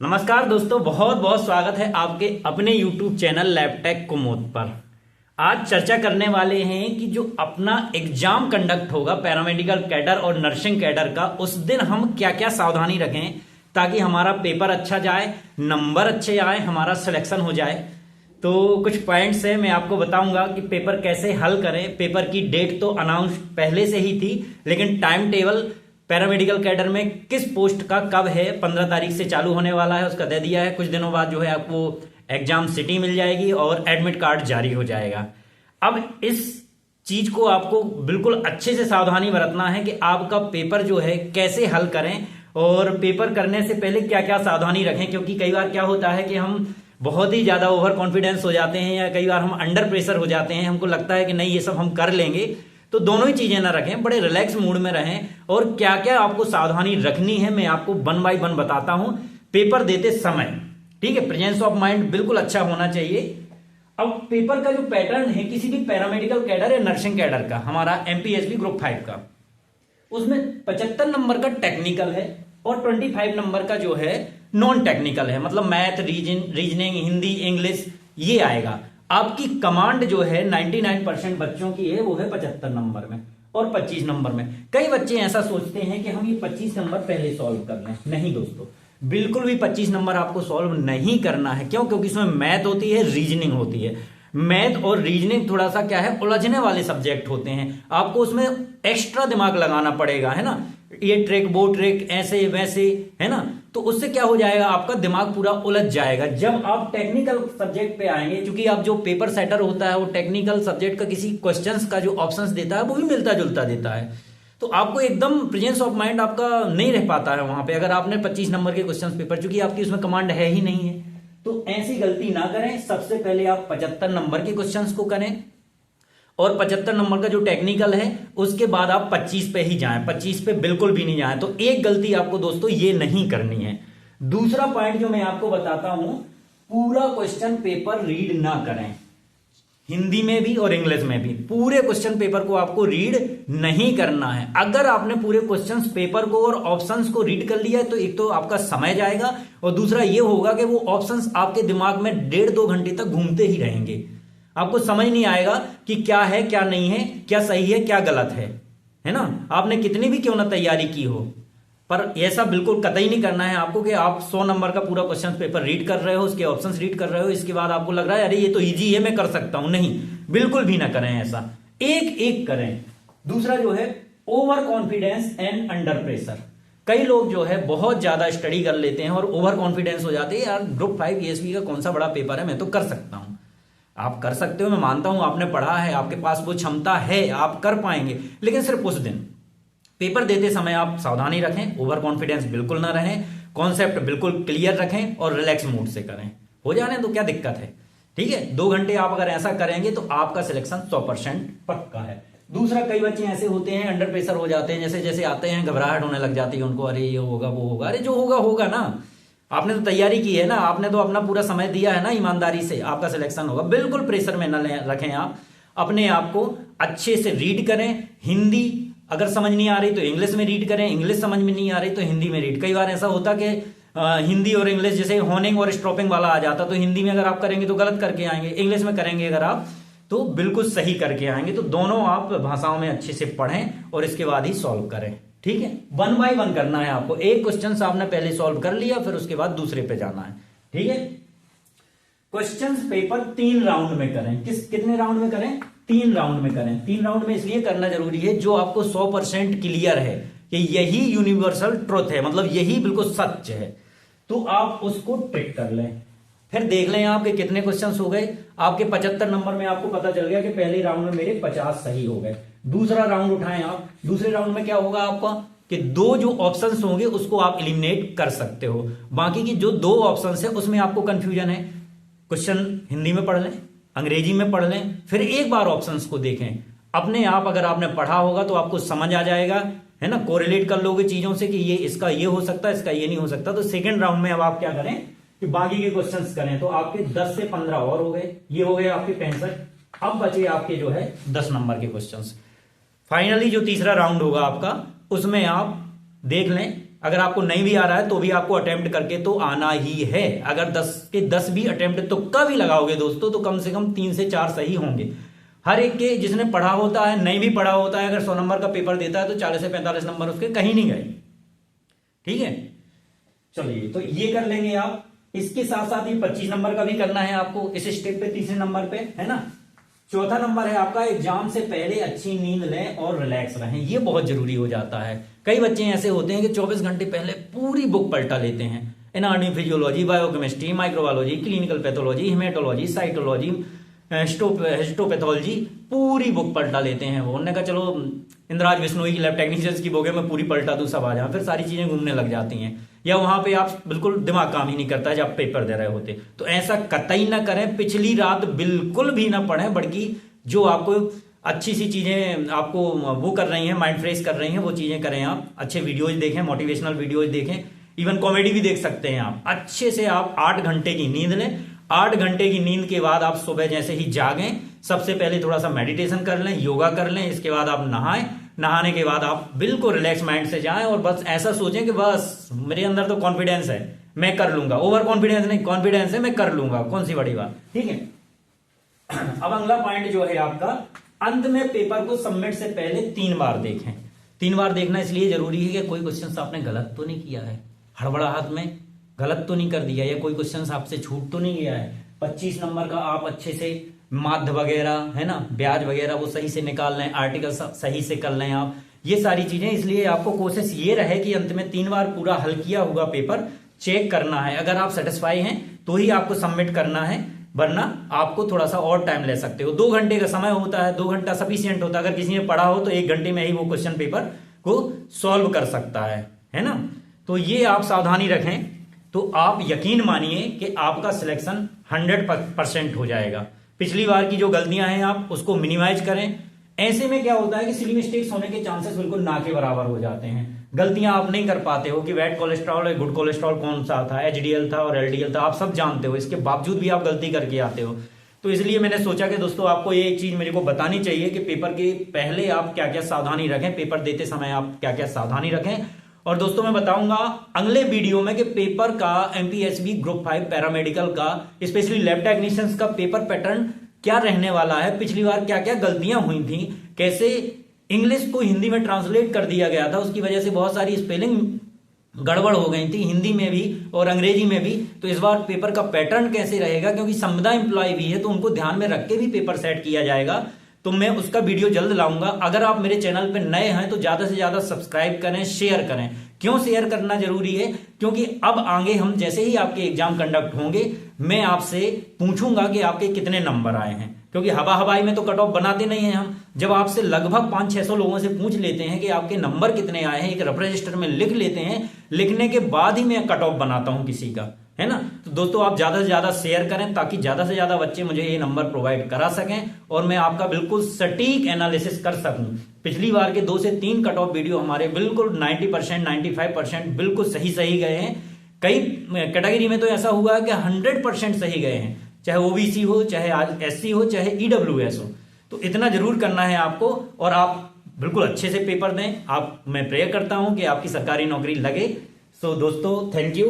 नमस्कार दोस्तों, बहुत बहुत स्वागत है आपके अपने YouTube चैनल लैबटेक कुमोद पर। आज चर्चा करने वाले हैं कि जो अपना एग्जाम कंडक्ट होगा पैरामेडिकल कैडर और नर्सिंग कैडर का, उस दिन हम क्या क्या सावधानी रखें ताकि हमारा पेपर अच्छा जाए, नंबर अच्छे आए, हमारा सिलेक्शन हो जाए। तो कुछ पॉइंट्स है, मैं आपको बताऊंगा कि पेपर कैसे हल करें। पेपर की डेट तो अनाउंस पहले से ही थी, लेकिन टाइम टेबल पैरामेडिकल कैडर में किस पोस्ट का कब है, 15 तारीख से चालू होने वाला है, उसका दे दिया है। कुछ दिनों बाद जो है आपको एग्जाम सिटी मिल जाएगी और एडमिट कार्ड जारी हो जाएगा। अब इस चीज को आपको बिल्कुल अच्छे से सावधानी बरतना है कि आपका पेपर जो है कैसे हल करें और पेपर करने से पहले क्या क्या सावधानी रखें। क्योंकि कई बार क्या होता है कि हम बहुत ही ज्यादा ओवर कॉन्फिडेंस हो जाते हैं या कई बार हम अंडर प्रेशर हो जाते हैं, हमको लगता है कि नहीं ये सब हम कर लेंगे। तो दोनों ही चीजें ना रखें, बड़े रिलैक्स मूड में रहें और क्या क्या आपको सावधानी रखनी है मैं आपको वन बाय वन बताता हूं पेपर देते समय। ठीक है, प्रेजेंस ऑफ माइंड बिल्कुल अच्छा होना चाहिए। अब पेपर का जो पैटर्न है किसी भी पैरामेडिकल कैडर या नर्सिंग कैडर का, हमारा एमपीएसबी ग्रुप 5 का, उसमें 75 नंबर का टेक्निकल है और 25 नंबर का जो है नॉन टेक्निकल है, मतलब मैथ, रीजनिंग, हिंदी, इंग्लिश ये आएगा। आपकी कमांड जो है 99% बच्चों की है, वो है 75 नंबर में और 25 नंबर में। कई बच्चे ऐसा सोचते हैं कि हम ये 25 नंबर पहले सॉल्व कर लें। नहीं दोस्तों, बिल्कुल भी 25 नंबर आपको सॉल्व नहीं करना है। क्यों? क्योंकि इसमें मैथ होती है, रीजनिंग होती है। मैथ और रीजनिंग थोड़ा सा क्या है, उलझने वाले सब्जेक्ट होते हैं, आपको उसमें एक्स्ट्रा दिमाग लगाना पड़ेगा, है ना। ये ट्रिक, वो ट्रिक, ऐसे वैसे, है ना। तो उससे क्या हो जाएगा, आपका दिमाग पूरा उलझ जाएगा। जब आप टेक्निकल सब्जेक्ट पे आएंगे, क्योंकि आप जो पेपर सेटर होता है वो टेक्निकल सब्जेक्ट का किसी क्वेश्चंस का जो ऑप्शंस देता है वो भी मिलता जुलता देता है, तो आपको एकदम प्रेजेंस ऑफ माइंड आपका नहीं रह पाता है वहां पे। अगर आपने 25 नंबर के क्वेश्चन पेपर, चूंकि आपकी उसमें कमांड है ही नहीं है, तो ऐसी गलती ना करें। सबसे पहले आप 75 नंबर के क्वेश्चंस को करें और 75 नंबर का जो टेक्निकल है उसके बाद आप 25 पे ही जाएं, 25 पे बिल्कुल भी नहीं जाएं। तो एक गलती आपको दोस्तों ये नहीं करनी है। दूसरा पॉइंट जो मैं आपको बताता हूं, पूरा क्वेश्चन पेपर रीड ना करें, हिंदी में भी और इंग्लिश में भी। पूरे क्वेश्चन पेपर को आपको रीड नहीं करना है। अगर आपने पूरे क्वेश्चन पेपर को और ऑप्शंस को रीड कर लिया तो एक तो आपका समय जाएगा और दूसरा ये होगा कि वो ऑप्शंस आपके दिमाग में 1.5-2 घंटे तक घूमते ही रहेंगे। आपको समझ नहीं आएगा कि क्या है, क्या नहीं है, क्या सही है, क्या गलत है ना। आपने कितनी भी क्यों ना तैयारी की हो, पर ऐसा बिल्कुल कतई नहीं करना है आपको कि आप 100 नंबर का पूरा क्वेश्चन पेपर रीड कर रहे हो, उसके ऑप्शंस रीड कर रहे हो, इसके बाद आपको लग रहा है अरे ये तो इजी है, मैं कर सकता हूं। नहीं, बिल्कुल भी ना करें ऐसा, एक एक करें। दूसरा जो है over confidence and under pressure. कई लोग जो है बहुत ज्यादा स्टडी कर लेते हैं और ओवर कॉन्फिडेंस हो जाते हैं, यार ग्रुप 5 ईएसपी का कौन सा बड़ा पेपर है, मैं तो कर सकता हूं। आप कर सकते हो, मैं मानता हूं, आपने पढ़ा है, आपके पास वो क्षमता है, आप कर पाएंगे, लेकिन सिर्फ उस दिन। पेपर देते समय आप सावधानी रखें, ओवर कॉन्फिडेंस बिल्कुल ना रहें, कॉन्सेप्ट बिल्कुल क्लियर रखें और रिलैक्स मूड से करें। हो जाने तो क्या दिक्कत है, ठीक है। 2 घंटे आप अगर ऐसा करेंगे तो आपका सिलेक्शन 100% पक्का है। दूसरा, कई बच्चे ऐसे होते हैं अंडर प्रेशर हो जाते हैं, जैसे जैसे आते हैं घबराहट होने लग जाती है उनको, अरे ये होगा वो होगा। अरे जो होगा होगा ना, आपने तो तैयारी की है ना, आपने तो अपना पूरा समय दिया है ना, ईमानदारी से आपका सिलेक्शन होगा। बिल्कुल प्रेशर में न रखें, आप अपने आप को अच्छे से रीड करें। हिंदी अगर समझ नहीं आ रही तो इंग्लिश में रीड करें, इंग्लिश समझ में नहीं आ रही तो हिंदी में रीड। कई बार ऐसा होता कि हिंदी और इंग्लिश जैसे होनिंग और स्टॉपिंग वाला आ जाता, तो हिंदी में अगर आप करेंगे तो गलत करके आएंगे, इंग्लिश में करेंगे अगर आप तो बिल्कुल सही करके आएंगे। तो दोनों आप भाषाओं में अच्छे से पढ़ें और इसके बाद ही सॉल्व करें, ठीक है। 1 बाय 1 करना है आपको। एक क्वेश्चन आपने पहले सॉल्व कर लिया, फिर उसके बाद दूसरे पे जाना है, ठीक है। क्वेश्चंस पेपर 3 राउंड में करें। कितने राउंड में करें? 3 राउंड में करें। 3 राउंड में इसलिए करना जरूरी है, जो आपको 100% क्लियर है कि यही यूनिवर्सल ट्रुथ है, मतलब यही बिल्कुल सच है, तो आप उसको टिक कर लें। फिर देख लें आपके कितने क्वेश्चंस हो गए। आपके 75 नंबर में आपको पता चल गया कि पहले राउंड में मेरे 50 सही हो गए। दूसरा राउंड उठाएं आप। दूसरे राउंड में क्या होगा आपका कि 2 जो ऑप्शंस होंगे उसको आप एलिमिनेट कर सकते हो। बाकी की जो 2 ऑप्शंस है उसमें आपको कंफ्यूजन है, क्वेश्चन हिंदी में पढ़ लें, अंग्रेजी में पढ़ लें, फिर एक बार ऑप्शंस को देखें। अपने आप अगर आपने पढ़ा होगा तो आपको समझ आ जाएगा, है ना। कोरिलेट कर लोगे चीजों से कि ये इसका ये हो सकता है, इसका ये नहीं हो सकता। तो सेकंड राउंड में अब आप क्या करें कि बाकी के क्वेश्चंस करें। तो आपके 10 से 15 और हो गए, ये हो गए आपके 65। अब बचे आपके जो है 10 नंबर के क्वेश्चंस। फाइनली जो तीसरा राउंड होगा आपका, उसमें आप देख लें अगर आपको नहीं भी आ रहा है तो भी आपको अटेम्प्ट करके तो आना ही है। अगर 10 के 10 भी अटेम्प्ट तुक्का भी लगाओगे दोस्तों तो कम से कम 3 से 4 सही होंगे। हर एक के, जिसने पढ़ा होता है नहीं भी पढ़ा होता है, अगर 100 नंबर का पेपर देता है तो 40 से 45 नंबर उसके कहीं नहीं गए। ठीक है, चलिए तो ये कर लेंगे आप। इसके साथ साथ ही 25 नंबर का भी करना है आपको इस स्टेप पे, तीसरे नंबर पे, है ना। चौथा नंबर है आपका, एग्जाम से पहले अच्छी नींद लें और रिलैक्स रहें। ये बहुत जरूरी हो जाता है। कई बच्चे ऐसे होते हैं कि 24 घंटे पहले पूरी बुक पलटा लेते हैं। Anatomy, physiology, biochemistry, microbiology, clinical pathology, haematology, cytology, histopathology, पूरी बुक पलटा लेते हैं। वो उन्होंने कहा चलो इंद्राज बिश्नोई की लैब टेक्नीशियंस की बुक है, मैं पूरी पलटा दूं, सब आ जाए, फिर सारी चीजें घूमने लग जाती हैं। या वहां पे आप बिल्कुल दिमाग काम ही नहीं करता जब आप पेपर दे रहे होते। तो ऐसा कतई ना करें, पिछली रात बिल्कुल भी ना पढ़ें, बल्कि जो आपको अच्छी सी चीजें आपको वो कर रही हैं, माइंड फ्रेश कर रही हैं, वो चीजें करें आप। अच्छे वीडियोज देखें, मोटिवेशनल वीडियोज देखें, इवन कॉमेडी भी देख सकते हैं आप। अच्छे से आप 8 घंटे की नींद लें। 8 घंटे की नींद के बाद आप सुबह जैसे ही जागें, सबसे पहले थोड़ा सा मेडिटेशन कर लें, योगा कर लें। इसके बाद आप नहाएं, नहाने के बाद आप बिल्कुल रिलैक्स माइंड से जाएं और बस ऐसा सोचें कि बस मेरे अंदर तो कॉन्फिडेंस है, मैं कर लूंगा। ओवर कॉन्फिडेंस नहीं, कॉन्फिडेंस है, मैं कर लूंगा, कौन सी बड़ी बात। ठीक है, अब अगला पॉइंट जो है आपका, अंत में पेपर को सबमिट से पहले 3 बार देखें। 3 बार देखना इसलिए जरूरी है कि कोई क्वेश्चन आपने गलत तो नहीं किया है, हड़बड़ाहट में गलत तो नहीं कर दिया, या कोई क्वेश्चन आपसे छूट तो नहीं गया है। 25 नंबर का आप अच्छे से माध्य वगैरह, है ना, ब्याज वगैरह वो सही से निकाल लें, आर्टिकल सही से कर लें आप, ये सारी चीजें। इसलिए आपको कोशिश ये रहे कि अंत में 3 बार पूरा हल किया हुआ पेपर चेक करना है। अगर आप सेटिस्फाई हैं तो ही आपको सबमिट करना है, वरना आपको थोड़ा सा और टाइम ले सकते हो। 2 घंटे का समय होता है, 2 घंटा सफिशियंट होता है। अगर किसी ने पढ़ा हो तो 1 घंटे में ही वो क्वेश्चन पेपर को सॉल्व कर सकता है ना। तो ये आप सावधानी रखें, तो आप यकीन मानिए कि आपका सिलेक्शन 100% हो जाएगा। पिछली बार की जो गलतियां हैं आप उसको मिनिमाइज करें। ऐसे में क्या होता है कि सिली मिस्टेक्स होने के चांसेस बिल्कुल ना के बराबर हो जाते हैं। गलतियां आप नहीं कर पाते हो कि बैड कोलेस्ट्रॉल और गुड कोलेस्ट्रॉल कौन सा था, एचडीएल था और एलडीएल था, आप सब जानते हो, इसके बावजूद भी आप गलती करके आते हो। तो इसलिए मैंने सोचा कि दोस्तों आपको ये एक चीज मेरे को बतानी चाहिए कि पेपर के पहले आप क्या क्या सावधानी रखें, पेपर देते समय आप क्या क्या सावधानी रखें। और दोस्तों मैं बताऊंगा अगले वीडियो में कि पेपर का एमपीएसबी ग्रुप 5 पैरामेडिकल का, स्पेशली लैब टेक्नीशियंस का पेपर पैटर्न क्या रहने वाला है, पिछली बार क्या क्या गलतियां हुई थी, कैसे इंग्लिश को हिंदी में ट्रांसलेट कर दिया गया था, उसकी वजह से बहुत सारी स्पेलिंग गड़बड़ हो गई थी हिंदी में भी और अंग्रेजी में भी। तो इस बार पेपर का पैटर्न कैसे रहेगा, क्योंकि संविदा एम्प्लॉय भी है तो उनको ध्यान में रख के भी पेपर सेट किया जाएगा। तो मैं उसका वीडियो जल्द लाऊंगा। अगर आप मेरे चैनल पे नए हैं तो ज्यादा से ज्यादा सब्सक्राइब करें, शेयर करें। क्यों शेयर करना जरूरी है, क्योंकि अब आगे हम जैसे ही आपके एग्जाम कंडक्ट होंगे मैं आपसे पूछूंगा कि आपके कितने नंबर आए हैं, क्योंकि हवा हवाई में तो कट ऑफ बनाते नहीं हैं हम। जब आपसे लगभग 500-600 लोगों से पूछ लेते हैं कि आपके नंबर कितने आए हैं, एक रफ रजिस्टर में लिख लेते हैं, लिखने के बाद ही मैं कट ऑफ बनाता हूं किसी का, है ना। तो दोस्तों आप ज्यादा से ज्यादा शेयर करें ताकि ज्यादा से ज्यादा बच्चे मुझे ये नंबर प्रोवाइड करा सकें और मैं आपका बिल्कुल सटीक एनालिसिस कर सकूं। पिछली बार के 2 से 3 कट ऑफ वीडियो हमारे बिल्कुल 90%, 95% बिल्कुल सही गए हैं। कई कैटेगरी में तो ऐसा हुआ है कि 100% सही गए हैं, चाहे ओबीसी हो, चाहे एससी हो, चाहे ईडब्ल्यूएस हो। तो इतना जरूर करना है आपको और आप बिल्कुल अच्छे से पेपर दें। मैं प्रेयर करता हूं कि आपकी सरकारी नौकरी लगे। सो दोस्तों थैंक यू।